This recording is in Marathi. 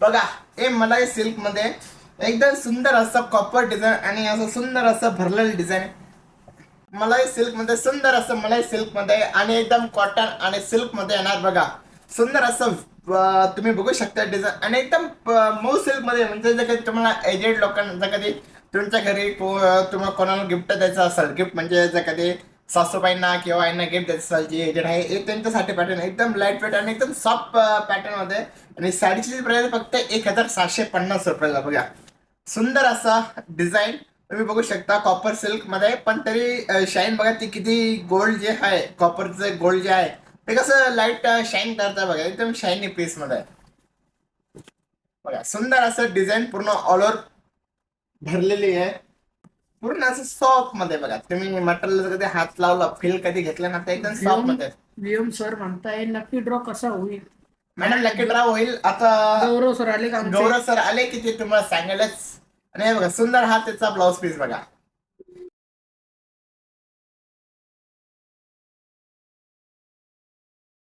बघा हे मलाई सिल्क मध्ये एकदम सुंदर असं कॉपर डिझाईन आणि असं सुंदर असं भरलेलं डिझाईन. मलाई सिल्क मध्ये सुंदर असं मलाई सिल्क मध्ये आणि एकदम कॉटन आणि सिल्क मध्ये येणार बघा. सुंदर असं तुम्ही बघू शकता डिझाईन आणि एकदम मऊ सिल्क मध्ये. म्हणजे जर कधी तुम्हाला एजेड लोकांना जर कधी तुमच्या घरी तुम्हाला कोणाला गिफ्ट द्यायचं असेल, गिफ्ट म्हणजे जर कधी सासूबाईंना किंवा यांना गिफ्ट द्यायचं असेल, जी एजेड आहे हे त्यांच्यासाठी पॅटर्न एकदम लाईट वेट आणि एकदम सॉफ्ट पॅटर्न मध्ये. आणि साडीची प्राइस फक्त 1750 रुपयाला बघा. सुंदर असा डिझाईन तुम्ही बघू शकता कॉपर सिल्क मध्ये. पण तरी शाईन बघा ती किती गोल्ड जे आहे, कॉपरचे गोल्ड जे आहे ते कसं लाईट शाईन करतं बघा. एकदम शायनी पीस मध्ये बघा. सुंदर असं डिझाईन पूर्ण ऑल ओव्हर भरलेली आहे. पूर्ण असं सॉफ्ट मध्ये बघा. तुम्ही मटेरियल कधी हात लावला, फील कधी घेतलं ना, ते एकदम सॉफ्ट मध्ये. व्हीएम सर म्हणताय लकी ड्रॉ कसा होईल? मॅडम लकी ड्रॉ होईल आता. गौरव सर आले का आमचे? गौरव सर आले की ते तुम्हाला सांगायलाच. आणि हे बघा सुंदर हा त्याचा ब्लाऊज पीस बघा.